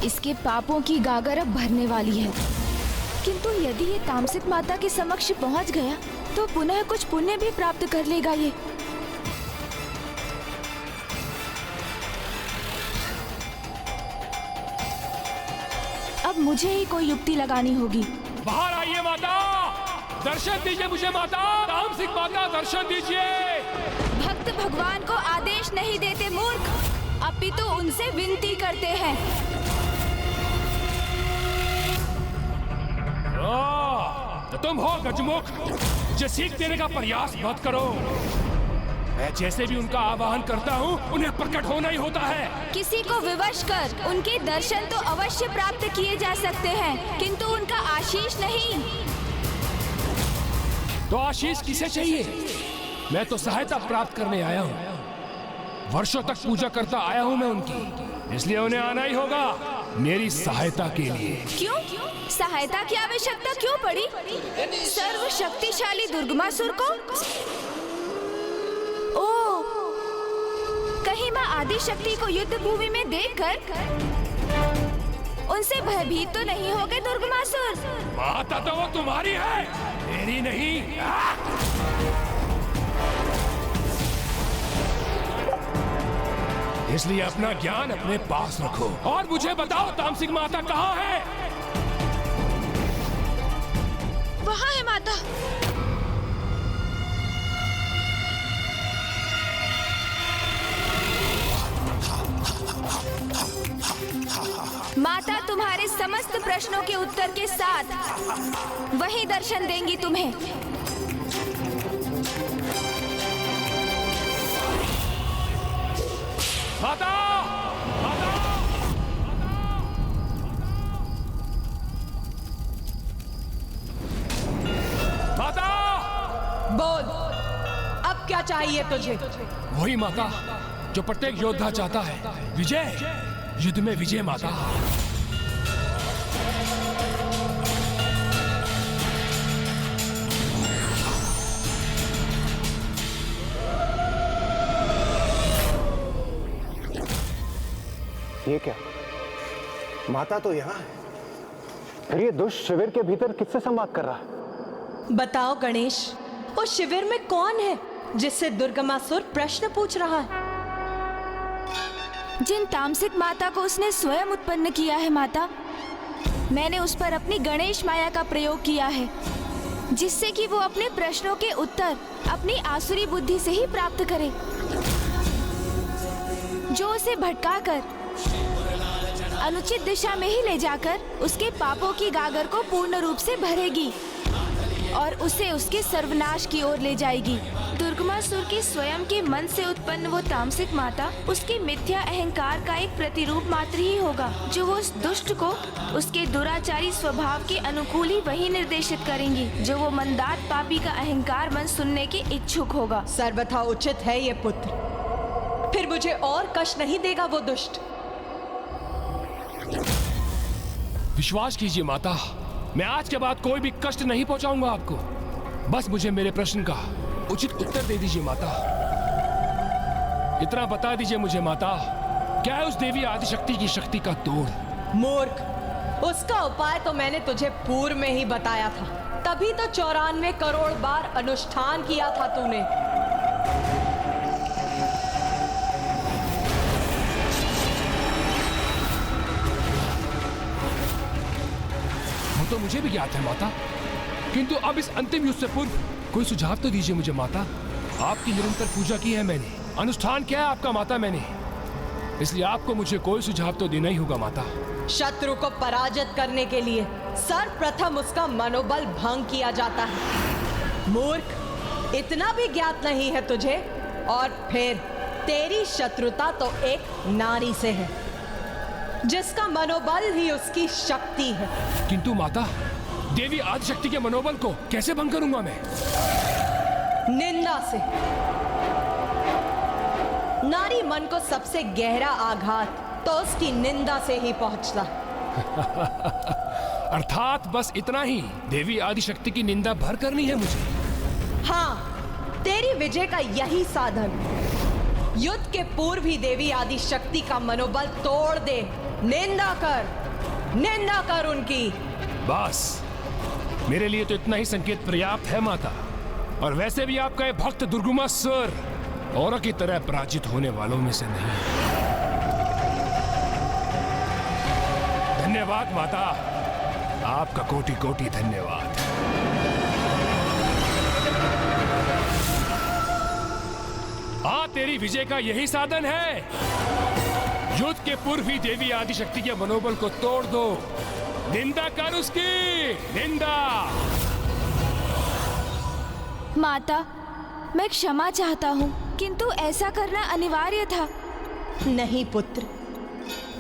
इसके पापों की गागर अब भरने वाली है। किंतु यदि ये तामसिक माता के समक्ष पहुंच गया तो पुनः कुछ पुण्य भी प्राप्त कर लेगा ये। अब मुझे ही कोई युक्ति लगानी होगी। बाहर आइए माता, दर्शन दीजिए मुझे माता, तामसिक माता दर्शन दीजिए। भक्त भगवान को आदेश नहीं देते मूर्ख, अपितु उनसे विनती करते हैं। तो तुम हो गजमुख, मुझे सीख देने का प्रयास मत करो। मैं जैसे भी उनका आवाहन करता हूँ उन्हें प्रकट होना ही होता है। किसी को विवश कर उनके दर्शन तो अवश्य प्राप्त किए जा सकते हैं, किंतु उनका आशीष नहीं। तो आशीष किसे चाहिए? मैं तो सहायता प्राप्त करने आया हूँ। वर्षों तक पूजा करता आया हूँ मैं उनकी, इसलिए उन्हें आना ही होगा मेरी सहायता के लिए। क्यों? सहायता की आवश्यकता क्यों पड़ी? सर्व शक्तिशाली दुर्गमासुर को? ओ, कहीं माँ आदि शक्ति को युद्ध भूमि में देखकर उनसे भयभीत तो नहीं हो गए दुर्गमासुर? माता तो वो तुम्हारी है, मेरी नहीं। इसलिए अपना ज्ञान अपने पास रखो और मुझे बताओ तामसिक माता कहाँ है? वहाँ है माता। माता तुम्हारे समस्त प्रश्नों के उत्तर के साथ वही दर्शन देंगी तुम्हें। माता! माता! माता! बोल, अब क्या चाहिए तुझे? वही माता जो प्रत्येक योद्धा चाहता है, विजय, युद्ध में विजय माता। ये क्या? माता तो यहाँ है, फिर ये दुष्ट शिविर के भीतर किससे संवाद कर रहा है? बताओ गणेश, उस शिविर में कौन है जिससे दुर्गमासुर प्रश्न पूछ रहा है? जिन तामसिक माता को उसने स्वयं उत्पन्न किया है माता, मैंने उस पर अपनी गणेश माया का प्रयोग किया है, जिससे कि वो अपने प्रश्नों के उत्तर अपनी आसुरी बुद्धि से ही प्राप्त करे, जो उसे भटकाकर अनुचित दिशा में ही ले जाकर उसके पापों की गागर को पूर्ण रूप से भरेगी और उसे उसके सर्वनाश की ओर ले जाएगी। दुर्गमासुर के स्वयं के मन से उत्पन्न वो तामसिक माता उसके मिथ्या अहंकार का एक प्रतिरूप मात्र ही होगा, जो वो उस दुष्ट को उसके दुराचारी स्वभाव के अनुकूल ही वही निर्देशित करेंगी, जो वो मंदात पापी का अहंकार मन सुनने के इच्छुक होगा। सर्वथा उचित है ये पुत्र, फिर मुझे और कष्ट नहीं देगा वो दुष्ट। विश्वास कीजिए माता, मैं आज के बाद कोई भी कष्ट नहीं पहुंचाऊंगा आपको। बस मुझे मेरे प्रश्न का उचित उत्तर दे दीजिए माता। इतना बता दीजिए मुझे माता, क्या है उस देवी आदिशक्ति की शक्ति का तोड़? मूर्ख, उसका उपाय तो मैंने तुझे पूर्व में ही बताया था, तभी तो 94 करोड़ बार अनुष्ठान किया था तूने। तो मुझे भी ज्ञात है माता, किंतु अब इस अंतिम युद्ध से पूर्व कोई सुझाव तो दीजिए मुझे माता। आपकी निरंतर पूजा की है मैंने, अनुष्ठान किया है आपका माता मैंने, इसलिए आपको मुझे कोई सुझाव तो देना ही होगा माता। शत्रु को पराजित करने के लिए सर्वप्रथम उसका मनोबल भंग किया जाता है। मूर्ख, इतना भी ज्ञात नहीं है तुझे? और फिर तेरी शत्रुता तो एक नारी से है, जिसका मनोबल ही उसकी शक्ति है। किंतु माता, देवी आदिशक्ति के मनोबल को कैसे भंग करूंगा मैं? निंदा से। नारी मन को सबसे गहरा आघात तो उसकी निंदा से ही पहुंचता। अर्थात बस इतना ही, देवी आदिशक्ति की निंदा भर करनी है मुझे। हाँ, तेरी विजय का यही साधन। युद्ध के पूर्व ही देवी आदिशक्ति का मनोबल तोड़ दे निंदा कर उनकी। बस मेरे लिए तो इतना ही संकेत पर्याप्त है माता। और वैसे भी आपका ये भक्त दुर्गुमासुर औरों की तरह पराजित होने वालों में से नहीं है। धन्यवाद माता, आपका कोटि कोटि धन्यवाद। तेरी विजय का यही साधन है। युद्ध के पूर्व ही देवी आदिशक्ति के मनोबल को तोड़ दो। निंदा कर उसकी, निंदा। माता, मैं क्षमा चाहता हूँ, किंतु ऐसा करना अनिवार्य था। नहीं पुत्र,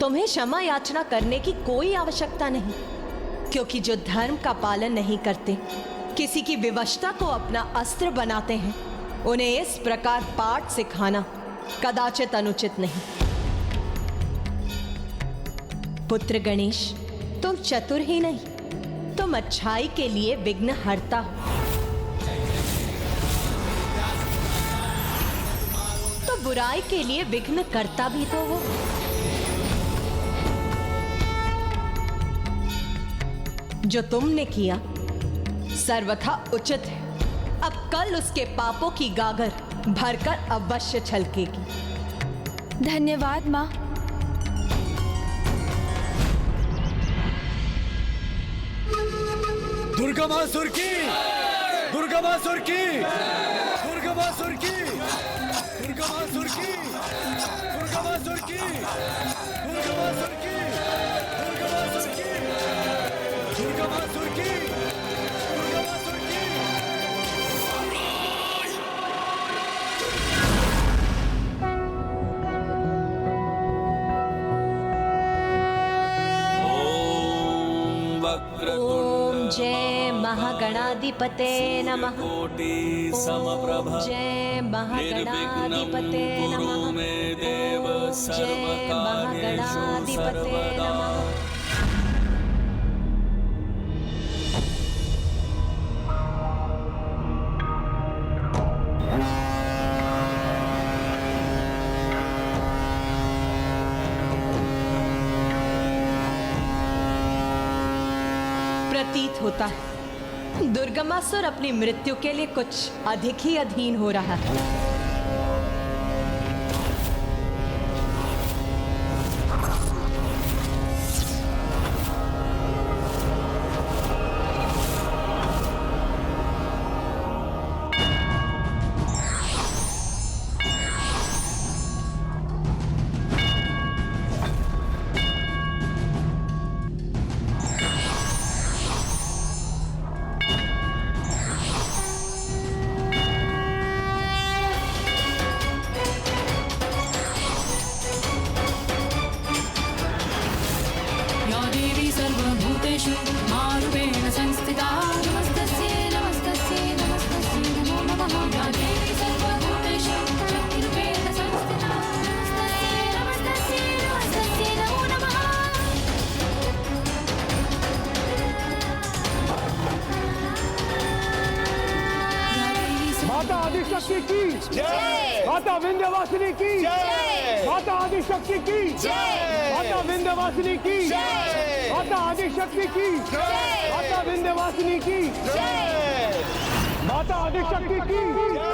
तुम्हें क्षमा याचना करने की कोई आवश्यकता नहीं, क्योंकि जो धर्म का पालन नहीं करते, किसी की विवशता को अपना अस्त्र बनाते हैं, उन्हें इस प्रकार पाठ सिखाना कदाचित अनुचित नहीं। पुत्र गणेश, तुम चतुर ही नहीं, तुम अच्छाई के लिए विघ्न हरता हो। तो बुराई के लिए विघ्न करता भी तो हो। जो तुमने किया सर्वथा उचित है। अब कल उसके पापों की गागर भरकर अवश्य छलकेगी। धन्यवाद माँ। दुर्गमासुर की, दुर्गमासुर की, दुर्गमासुर की, दुर्गमासुर की, दुर्गमासुर की, दुर्गमासुर की, दुर्गमासुर की, दुर्गमासुर की, दुर्गमासुर की। ओम जय महागणाधिपते नमः। ओम जय महागणाधिपते नमः। ओम जय महागणाधिपते नमः। प्रतीत होता है दुर्गमासुर अपनी मृत्यु के लिए कुछ अधिक ही अधीन हो रहा है। माता आदिशक्ति की जय। माता विंध्यवासिनी की जय। माता आदिशक्ति की जय। माता विंध्यवासिनी की जय। माता आदिशक्ति की जय। माता विंध्यवासिनी की जय। माता आदिशक्ति की जय।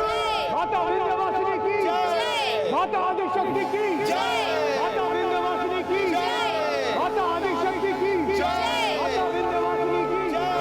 माता विंध्यवासिनी की जय। माता आदिशक्ति की जय। माता विंध्यवासिनी की जय। माता आदिशक्ति की जय। माता विंध्यवासिनी की जय।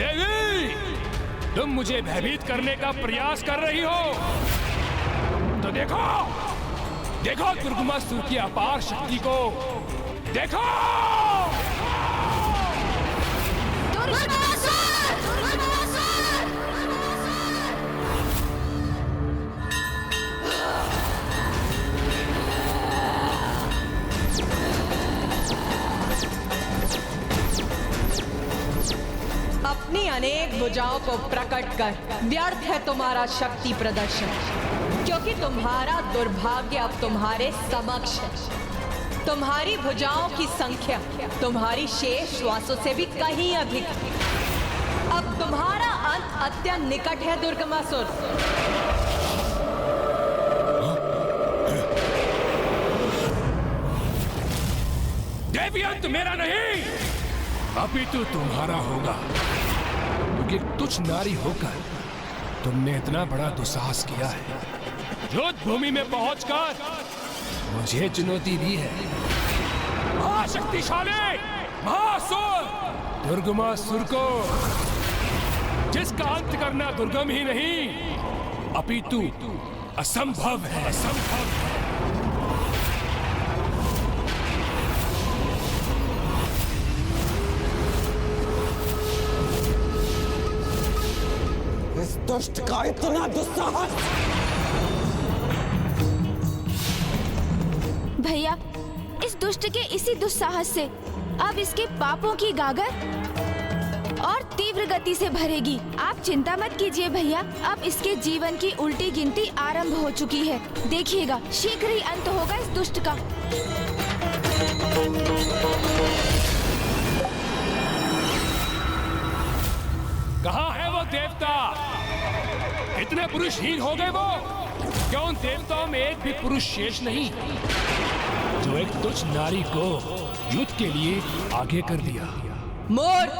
देवी, तुम मुझे भयभीत करने का प्रयास कर रही हो, तो देखो, देखो दुर्गमासुर की अपार शक्ति को, देखो। अपनी अनेक भुजाओं को प्रकट कर व्यर्थ है तुम्हारा शक्ति प्रदर्शन, क्योंकि तुम्हारा दुर्भाग्य अब तुम्हारे समक्ष है। तुम्हारी भुजाओं की संख्या तुम्हारी शेष श्वासों से भी कहीं अधिक है। अब तुम्हारा अंत अत्यंत निकट है दुर्गमासुर। देवी, अंत मेरा नहीं, अपितु तुम्हारा होगा, क्योंकि तुच्छ नारी होकर तुमने इतना बड़ा दुस्साहस किया है। युद्ध भूमि में पहुंचकर मुझे चुनौती दी है। महाशक्तिशाली महासुर दुर्गमासुर को, जिसका अंत करना दुर्गम ही नहीं अपितु असंभव है, असंभव है। इस दुष्ट का इतना दुस्साहस! भैया, इस दुष्ट के इसी दुस्साहस से अब इसके पापों की गागर और तीव्र गति से भरेगी। आप चिंता मत कीजिए भैया, अब इसके जीवन की उल्टी गिनती आरंभ हो चुकी है। देखिएगा, शीघ्र ही अंत होगा इस दुष्ट का। कहाँ है वो देवता? इतने पुरुषहीन हो गए वो? क्यों उन देवताओं में एक भी पुरुष शेष नहीं जो एक तुच्छ नारी को युद्ध के लिए आगे कर दिया? मूर्ख,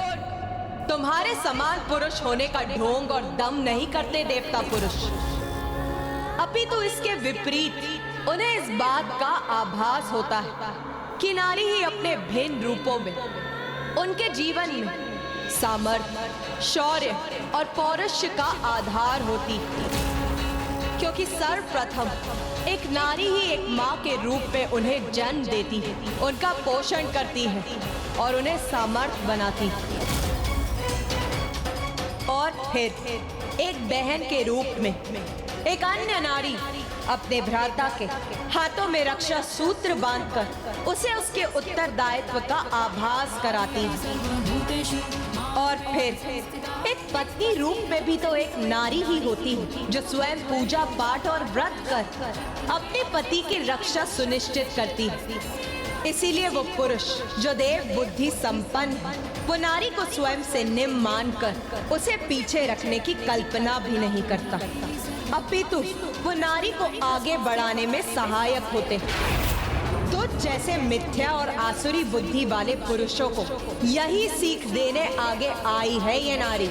तुम्हारे समान पुरुष होने का ढोंग और दम नहीं करते देवता पुरुष। अपितु इसके विपरीत उन्हें इस बात का आभास होता है कि नारी ही अपने भिन्न रूपों में उनके जीवन में सामर्थ्य, शौर्य और पौरुष का आधार होती है, क्योंकि सर्वप्रथम एक नारी ही एक माँ के रूप में उन्हें जन्म देती है, उनका पोषण करती है और उन्हें सामर्थ्य बनाती है, और फिर एक बहन के रूप में एक अन्य नारी अपने भ्राता के हाथों में रक्षा सूत्र बांधकर उसे उसके उत्तरदायित्व का आभास कराती है। और फिर एक पत्नी रूप में भी तो एक नारी ही होती है जो स्वयं पूजा पाठ और व्रत कर अपने पति की रक्षा सुनिश्चित करती है। इसीलिए वो पुरुष जो देव बुद्धि संपन्न है, वो नारी को स्वयं से निम्न मानकर उसे पीछे रखने की कल्पना भी नहीं करता, अपितु वो नारी को आगे बढ़ाने में सहायक होते हैं। तो जैसे मिथ्या और आसुरी बुद्धि वाले पुरुषों को यही सीख देने आगे आई है ये नारी।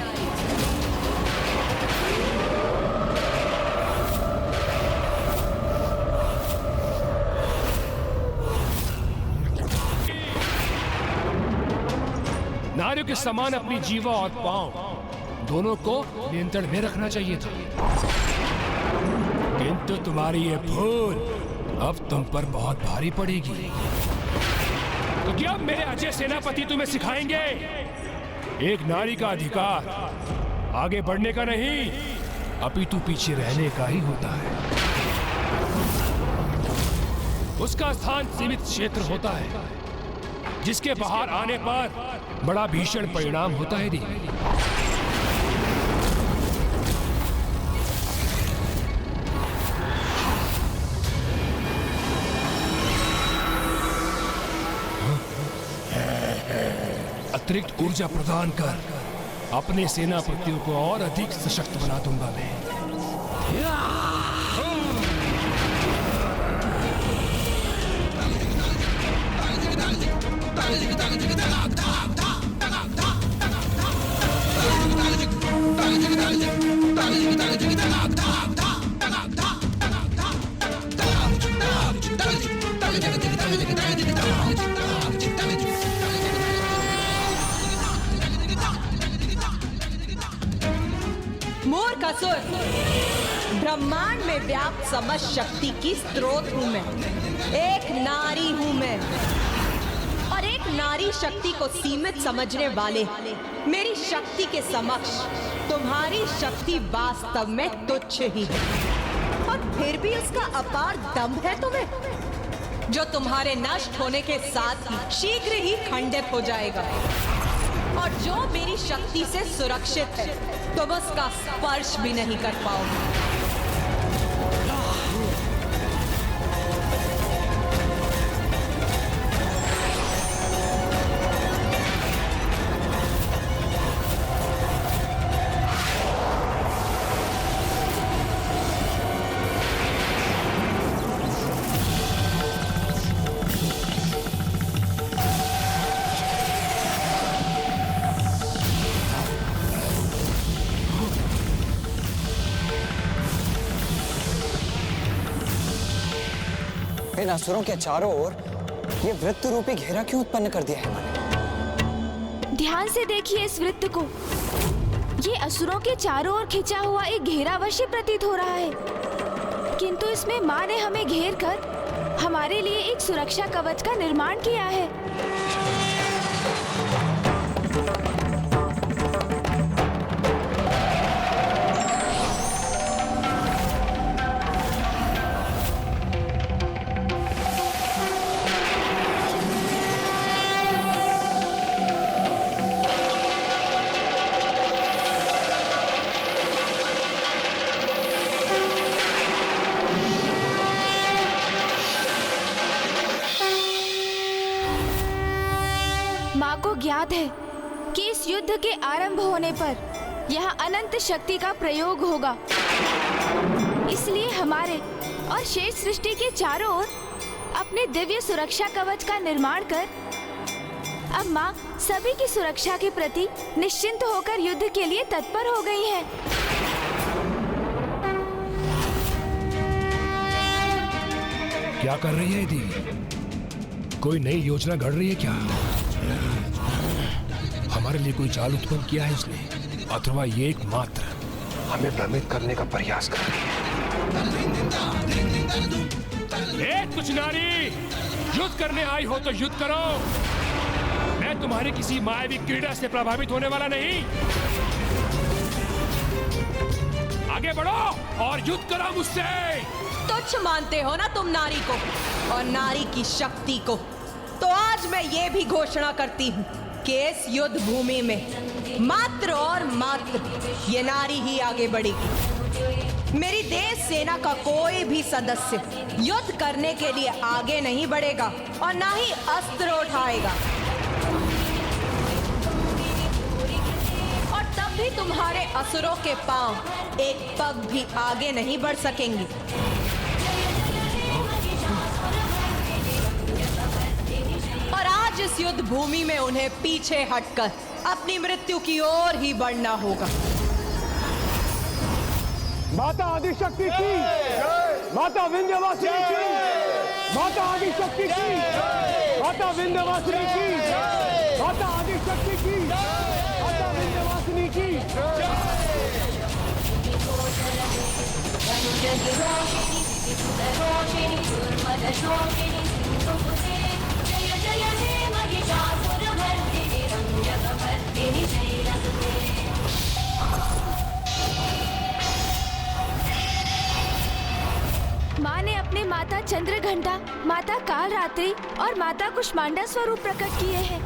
नारियों के समान अपनी जीवा और पांव दोनों को नियंत्रण में रखना चाहिए था, किंतु तुम्हारी ये भूल अब तुम पर बहुत भारी पड़ेगी। तो क्या मेरे अजय सेनापति तुम्हें सिखाएंगे एक नारी का अधिकार आगे बढ़ने का नहीं अपितु पीछे रहने का ही होता है। उसका स्थान सीमित क्षेत्र होता है जिसके बाहर आने पर बड़ा भीषण परिणाम होता है। अतिरिक्त ऊर्जा प्रदान कर अपने सेनापतियों को और अधिक सशक्त बना दूंगा मैं। मूर्ख असुर, ब्रह्मांड में व्याप्त समस्त शक्ति की स्रोत हूँ मैं। एक नारी हूँ मैं, और एक नारी शक्ति को सीमित समझने वाले मेरी शक्ति के समक्ष तुम्हारी शक्ति वास्तव में तुच्छ ही है। और फिर भी उसका अपार दम्भ है तुम्हें, जो तुम्हारे नष्ट होने के साथ ही शीघ्र ही खंडित हो जाएगा। और जो मेरी शक्ति से सुरक्षित है, तुम उसका स्पर्श भी नहीं कर पाओगे। इन असुरों के चारों ओर ये वृत्त रूपी घेरा क्यों उत्पन्न कर दिया है मैंने? ध्यान से देखिए इस वृत्त को। ये असुरों के चारों ओर खिंचा हुआ एक घेरा अवश्य प्रतीत हो रहा है, किंतु इसमें माँ ने हमें घेर कर हमारे लिए एक सुरक्षा कवच का निर्माण किया है। माँ को ज्ञात है कि इस युद्ध के आरंभ होने पर यहाँ अनंत शक्ति का प्रयोग होगा, इसलिए हमारे और शेष सृष्टि के चारों ओर अपने दिव्य सुरक्षा कवच का निर्माण कर अब माँ सभी की सुरक्षा के प्रति निश्चिंत होकर युद्ध के लिए तत्पर हो गई हैं। क्या कर रही है देवी? कोई नई योजना घड़ रही है क्या? हमारे लिए कोई चाल उत्पन्न किया है इसने, अथवा ये एकमात्र हमें भ्रमित करने का प्रयास कर रही है। कुछ नारी, युद्ध करने आई हो तो युद्ध करो। मैं तुम्हारी किसी मायावी क्रीड़ा से प्रभावित होने वाला नहीं। आगे बढ़ो और युद्ध करो मुझसे। तुच्छ मानते हो ना तुम नारी को और नारी की शक्ति को, तो आज मैं ये भी घोषणा करती हूँ कि इस युद्ध भूमि में मात्र और मात्र ये नारी ही आगे बढ़ेगी। मेरी देश सेना का कोई भी सदस्य युद्ध करने के लिए आगे नहीं बढ़ेगा और ना ही अस्त्र उठाएगा। और तब भी तुम्हारे असुरों के पांव एक पग भी आगे नहीं बढ़ सकेंगे। और आज इस युद्ध भूमि में उन्हें पीछे हटकर अपनी मृत्यु की ओर ही बढ़ना होगा। माता आदिशक्ति की, माता विंध्यवासिनी की, माता आदिशक्ति की, माता विंध्यवासिनी की, माता आदिशक्ति की, माता विंध्यवासिनी की। माँ ने अपने माता चंद्रघंटा, माता कालरात्रि और माता कुष्मांडा स्वरूप प्रकट किए हैं,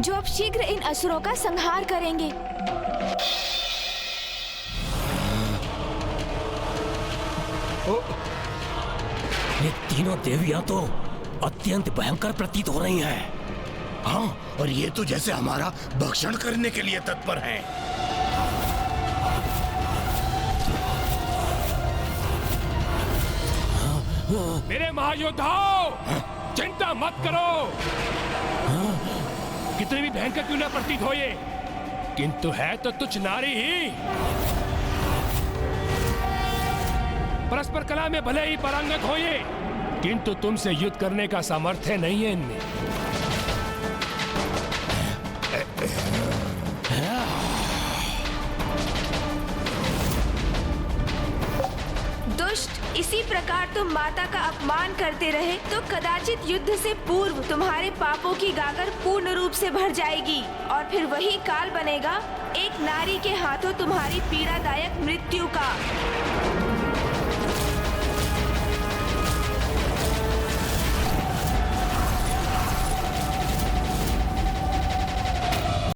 जो अब शीघ्र इन असुरों का संहार करेंगे। ये तीनों देवियां तो अत्यंत भयंकर प्रतीत हो रही हैं। हाँ, और ये तो जैसे हमारा भक्षण करने के लिए तत्पर हैं। मेरे महायोद्धाओं, चिंता मत करो। कितने भी भयंकर क्यों ना प्रतीत हो ये, किंतु है तो तुच्छ नारी ही। परस्पर कला में भले ही पारंगत हो ये, किंतु तुमसे युद्ध करने का सामर्थ्य नहीं है इनमें। दुष्ट, इसी प्रकार तुम माता का अपमान करते रहे तो कदाचित युद्ध से पूर्व तुम्हारे पापों की गागर पूर्ण रूप से भर जाएगी और फिर वही काल बनेगा एक नारी के हाथों तुम्हारी पीड़ादायक मृत्यु का।